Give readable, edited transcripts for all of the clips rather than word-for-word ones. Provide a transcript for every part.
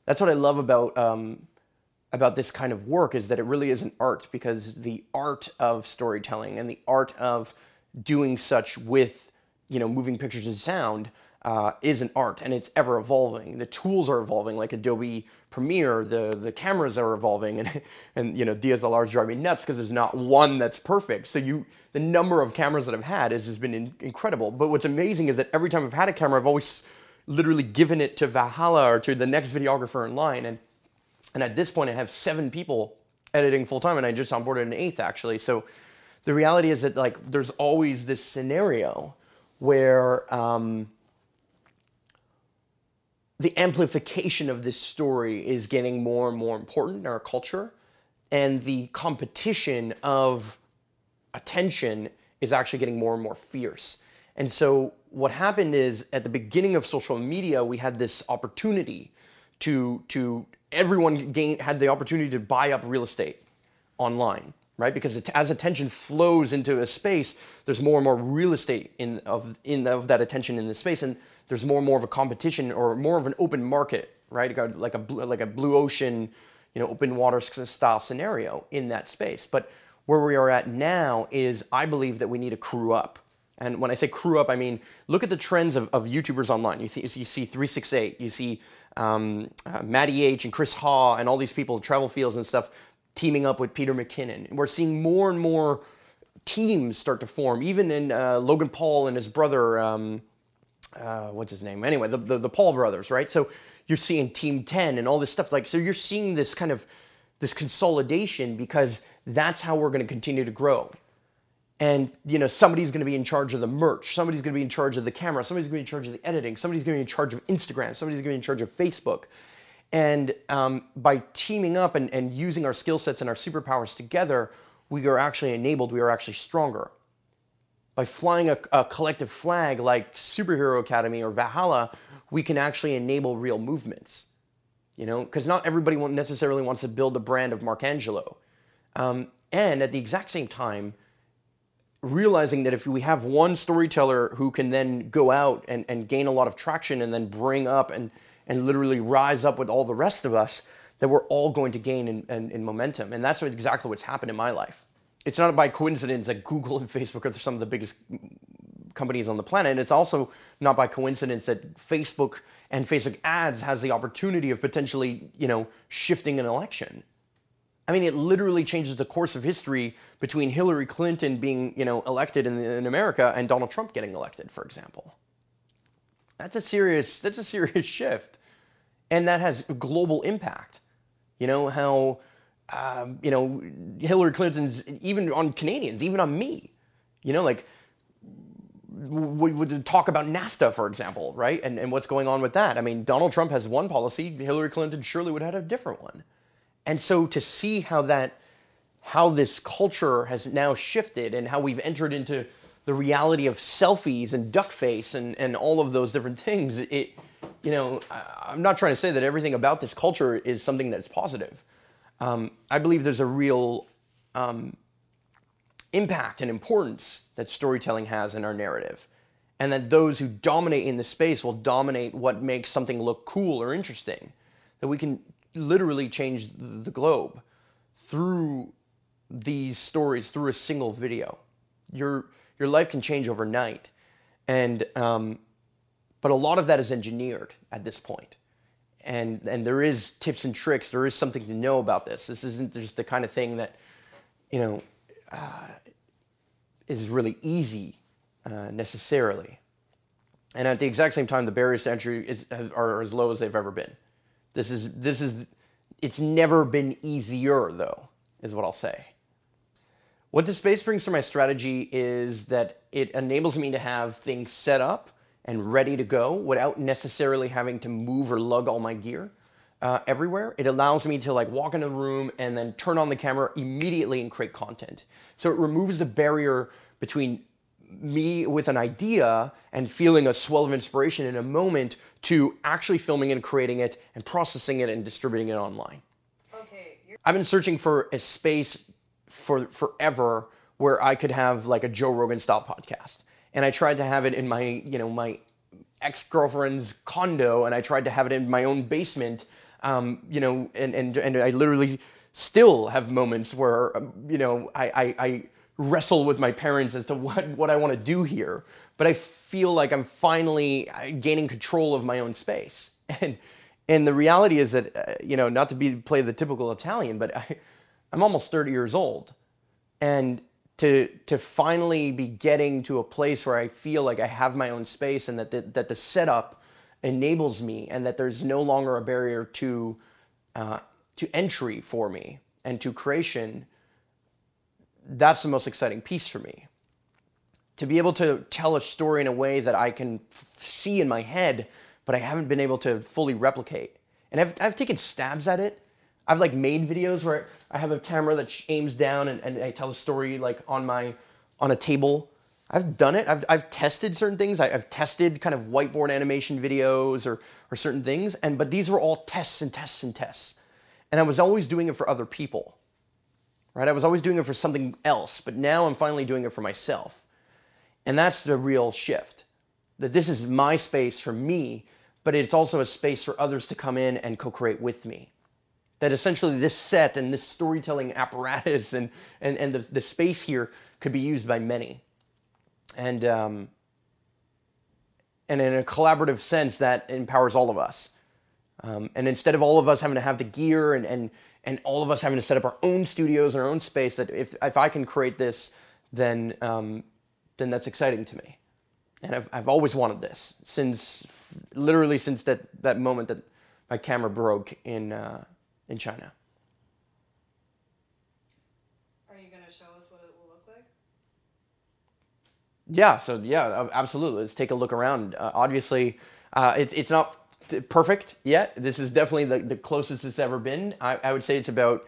that's what I love about this kind of work, is that it really is an art, because the art of storytelling and the art of doing such with, moving pictures and sound, is an art, and it's ever evolving. The tools are evolving, like Adobe Premiere. The cameras are evolving, and DSLRs drive me nuts because there's not one that's perfect. So the number of cameras that I've had has been incredible. But what's amazing is that every time I've had a camera, I've always literally given it to Valhalla or to the next videographer in line, and at this point, I have 7 people editing full time, and I just onboarded an 8th actually. So the reality is that, like, there's always this scenario where the amplification of this story is getting more and more important in our culture, and the competition of attention is actually getting more and more fierce. And so what happened is, at the beginning of social media, we had this opportunity to everyone had the opportunity to buy up real estate online, right? Because as attention flows into a space, there's more and more real estate of that attention in the space, and there's more and more of a competition, or more of an open market, right? Like a blue ocean, open water style scenario in that space. But where we are at now is, I believe that we need to crew up. And when I say crew up, I mean, look at the trends of YouTubers online. You see 368, you see Matty H and Chris Haw and all these people, Travel Fields and stuff, teaming up with Peter McKinnon. And we're seeing more and more teams start to form, even in Logan Paul and his brother, what's his name? Anyway, the Paul brothers, right? So you're seeing Team 10 and all this stuff. Like, so you're seeing this kind of this consolidation, because that's how we're going to continue to grow. And, somebody's going to be in charge of the merch. Somebody's going to be in charge of the camera. Somebody's going to be in charge of the editing. Somebody's going to be in charge of Instagram. Somebody's going to be in charge of Facebook. And by teaming up and using our skill sets and our superpowers together, we are actually enabled. We are actually stronger. By flying a collective flag like Superhero Academy or Valhalla, we can actually enable real movements. Because not everybody necessarily wants to build a brand of Marc Angelo. And at the exact same time, realizing that if we have one storyteller who can then go out and gain a lot of traction, and then bring up and literally rise up with all the rest of us, that we're all going to gain in momentum. And that's exactly what's happened in my life. It's not by coincidence that Google and Facebook are some of the biggest companies on the planet. And it's also not by coincidence that Facebook and Facebook ads has the opportunity of potentially, shifting an election. I mean, it literally changes the course of history between Hillary Clinton being, elected in America, and Donald Trump getting elected, for example. That's a serious shift, and that has global impact. How, Hillary Clinton's even on Canadians, even on me. Like, we would talk about NAFTA, for example, right? And what's going on with that. I mean, Donald Trump has one policy. Hillary Clinton surely would have had a different one. And so to see how this culture has now shifted, and how we've entered into the reality of selfies and duck face and all of those different things, I'm not trying to say that everything about this culture is something that's positive. I believe there's a real impact and importance that storytelling has in our narrative, and that those who dominate in the space will dominate what makes something look cool or interesting. That we can literally change the globe through these stories, through a single video. Your life can change overnight, and but a lot of that is engineered at this point. And there is tips and tricks. There is something to know about this. This isn't just the kind of thing that is really easy necessarily. And at the exact same time, the barriers to entry are as low as they've ever been. It's never been easier, though, is what I'll say. What the space brings to my strategy is that it enables me to have things set up and ready to go without necessarily having to move or lug all my gear everywhere. It allows me to walk into the room and then turn on the camera immediately and create content. So it removes the barrier between me with an idea and feeling a swell of inspiration in a moment to actually filming and creating it and processing it and distributing it online. Okay. I've been searching for a space for forever where I could have a Joe Rogan style podcast. And I tried to have it in my, my ex-girlfriend's condo, and I tried to have it in my own basement You know, and I literally still have moments where, you know, I wrestle with my parents as to what I want to do here. But I feel like I'm finally gaining control of my own space. And the reality is that, you know, not to play the typical Italian, but I'm almost 30 years old. And to finally be getting to a place where I feel like I have my own space and that the setup enables me and that there's no longer a barrier to entry for me and to creation, that's the most exciting piece for me. To be able to tell a story in a way that I can see in my head, but I haven't been able to fully replicate. And I've taken stabs at it. I've like made videos where I have a camera that aims down and I tell a story like on a table. I've done it. I've tested certain things. I've tested kind of whiteboard animation videos or certain things. But these were all tests and tests and tests. And I was always doing it for other people, right? I was always doing it for something else, but now I'm finally doing it for myself. And that's the real shift, that this is my space for me, but it's also a space for others to come in and co-create with me. That essentially this set and this storytelling apparatus and the space here could be used by many. And in a collaborative sense, that empowers all of us. And instead of all of us having to have the gear and all of us having to set up our own studios and our own space, that if I can create this, then that's exciting to me. And I've always wanted this literally since that moment that my camera broke in China. Are you going to show us what it will look like? Yeah, so yeah, absolutely. Let's take a look around. Obviously, it's not perfect yet. This is definitely the closest it's ever been. I would say it's about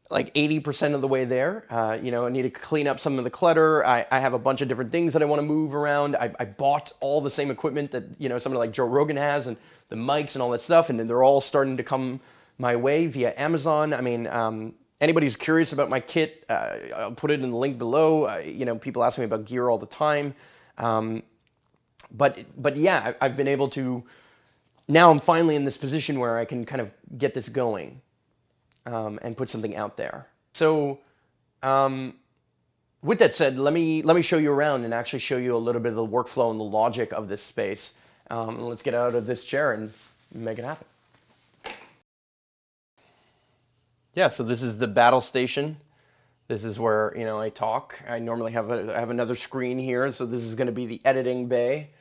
like 80% of the way there. You know, I need to clean up some of the clutter. I have a bunch of different things that I want to move around. I bought all the same equipment that, you know, somebody like Joe Rogan has, and the mics and all that stuff, and then they're all starting to come my way via Amazon. I mean, anybody who's curious about my kit, I'll put it in the link below. You know, people ask me about gear all the time. But yeah, I've been able to, now I'm finally in this position where I can kind of get this going. And put something out there. So with that said, let me show you around and actually show you a little bit of the workflow and the logic of this space. Let's get out of this chair and make it happen. Yeah, so this is the battle station. This is where, you know, I talk. I normally have I have another screen here, so this is going to be the editing bay.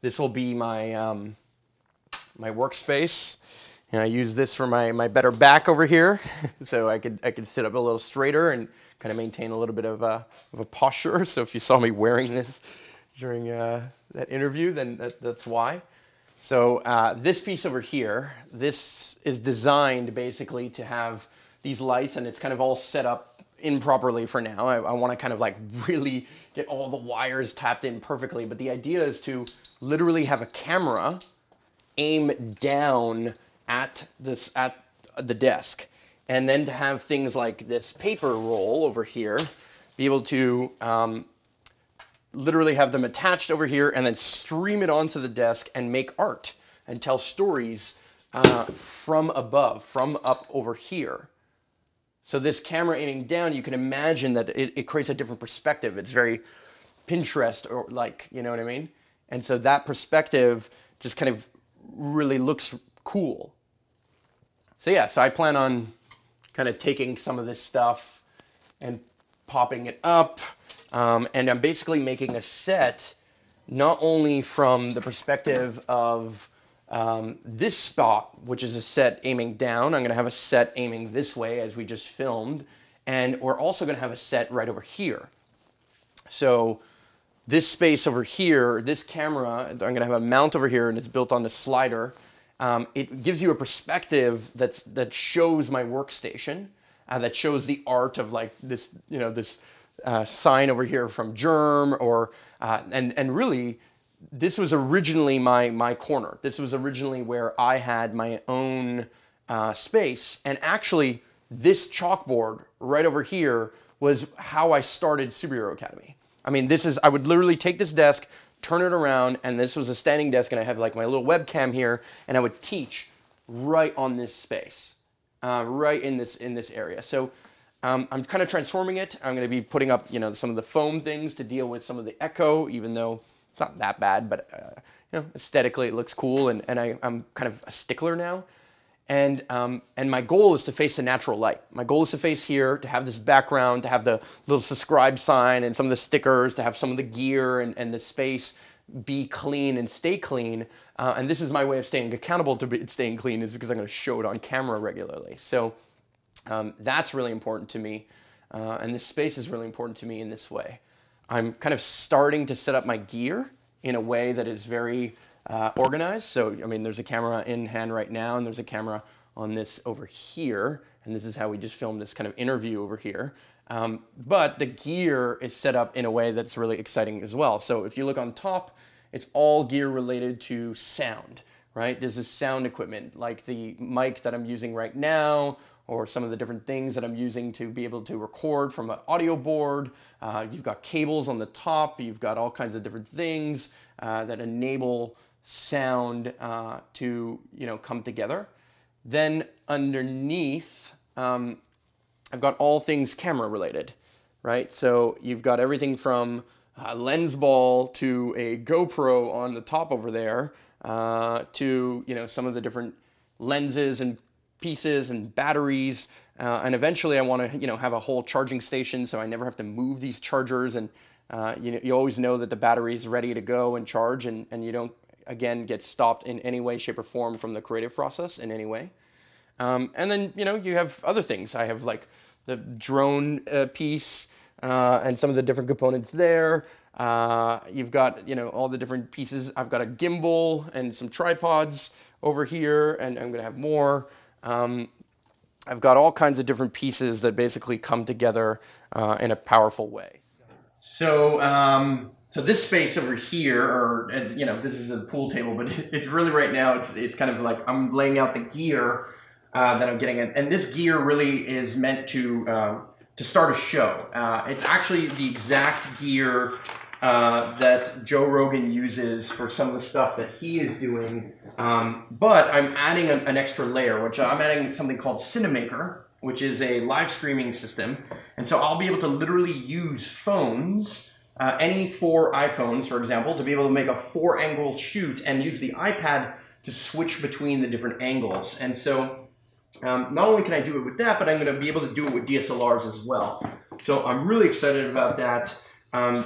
This will be my my workspace. And I use this for my better back over here, so I could sit up a little straighter and kind of maintain a little bit of a posture. So if you saw me wearing this during that interview, then that's why. So this piece over here, this is designed basically to have these lights, and it's kind of all set up improperly for now. I want to kind of like really get all the wires tapped in perfectly, but the idea is to literally have a camera aim down at the desk, and then to have things like this paper roll over here, be able to literally have them attached over here and then stream it onto the desk and make art and tell stories from above, from up over here. So this camera aiming down, you can imagine that it creates a different perspective. It's very Pinterest or like, you know what I mean? And so that perspective just kind of really looks cool. So yeah, so I plan on kind of taking some of this stuff and popping it up, and I'm basically making a set not only from the perspective of this spot, which is a set aiming down. I'm going to have a set aiming this way as we just filmed, and we're also going to have a set right over here. So this space over here, this camera, I'm going to have a mount over here, and it's built on the slider. It gives you a perspective that shows my workstation, that shows the art of like this, you know, this sign over here from Germ, or and really, this was originally my corner. This was originally where I had my own space, and actually, this chalkboard right over here was how I started Superhero Academy. I mean, I would literally take this desk, turn it around, and this was a standing desk, and I have like my little webcam here, and I would teach right on this space, right in this area. So I'm kind of transforming it. I'm going to be putting up, some of the foam things to deal with some of the echo, even though it's not that bad, but aesthetically it looks cool, and I'm kind of a stickler now. And my goal is to face the natural light. My goal is to face here, to have this background, to have the little subscribe sign and some of the stickers, to have some of the gear and the space be clean and stay clean. And this is my way of staying accountable to it staying clean, is because I'm going to show it on camera regularly. So that's really important to me. And this space is really important to me in this way. I'm kind of starting to set up my gear in a way that is very organized. So, I mean, there's a camera in hand right now, and there's a camera on this over here. And this is how we just filmed this kind of interview over here. But the gear is set up in a way that's really exciting as well. So if you look on top, it's all gear related to sound, right? This is sound equipment, like the mic that I'm using right now, or some of the different things that I'm using to be able to record from an audio board. You've got cables on the top. You've got all kinds of different things that enable sound to come together. Then underneath, I've got all things camera related, right? So you've got everything from a lens ball to a GoPro on the top over there, to some of the different lenses and pieces and batteries, and eventually I want to have a whole charging station, so I never have to move these chargers, and you always know that the battery is ready to go and charge, and you don't again get stopped in any way, shape, or form from the creative process in any way. And then you have other things. I have like the drone piece and some of the different components there. You've got all the different pieces. I've got a gimbal and some tripods over here, and I'm gonna have more. I've got all kinds of different pieces that basically come together in a powerful way. So this space over here, or this is a pool table, but it's really right now it's kind of like I'm laying out the gear that I'm getting, and this gear really is meant to start a show. It's actually the exact gear that Joe Rogan uses for some of the stuff that he is doing, but I'm adding an extra layer, which I'm adding something called Cinemaker, which is a live streaming system. And so I'll be able to literally use phones, any 4 iPhones, for example, to be able to make a 4-angle shoot and use the iPad to switch between the different angles. And so not only can I do it with that, but I'm going to be able to do it with DSLRs as well. So I'm really excited about that.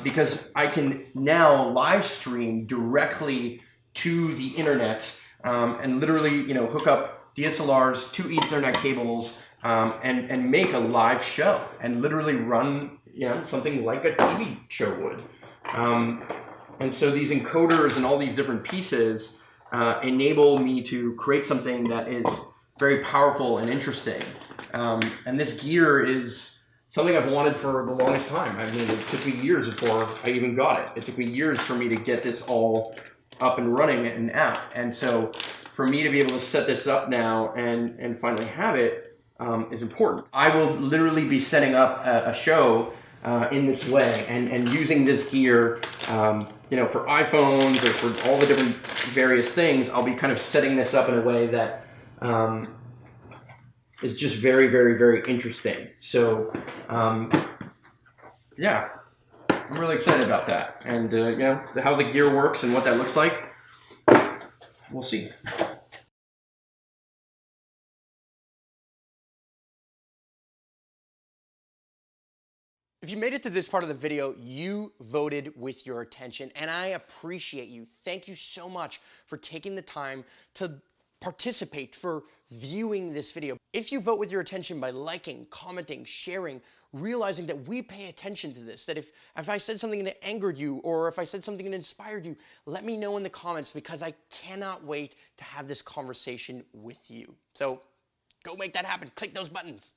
Because I can now live stream directly to the internet and literally, hook up DSLRs to Ethernet cables and make a live show and literally run, something like a TV show would. And so these encoders and all these different pieces enable me to create something that is very powerful and interesting. And this gear is something I've wanted for the longest time. I mean, it took me years before I even got it. It took me years for me to get this all up and running and out. And so for me to be able to set this up now and finally have it is important. I will literally be setting up a show in this way and using this gear, for iPhones or for all the different various things. I'll be kind of setting this up in a way that is just very, very, very interesting. So, yeah, I'm really excited about that. And, how the gear works and what that looks like, we'll see. If you made it to this part of the video, you voted with your attention, and I appreciate you. Thank you so much for taking the time to participate, for viewing this video. If you vote with your attention by liking, commenting, sharing, realizing that we pay attention to this, that if I said something that angered you or if I said something that inspired you, let me know in the comments, because I cannot wait to have this conversation with you. So go make that happen. Click those buttons.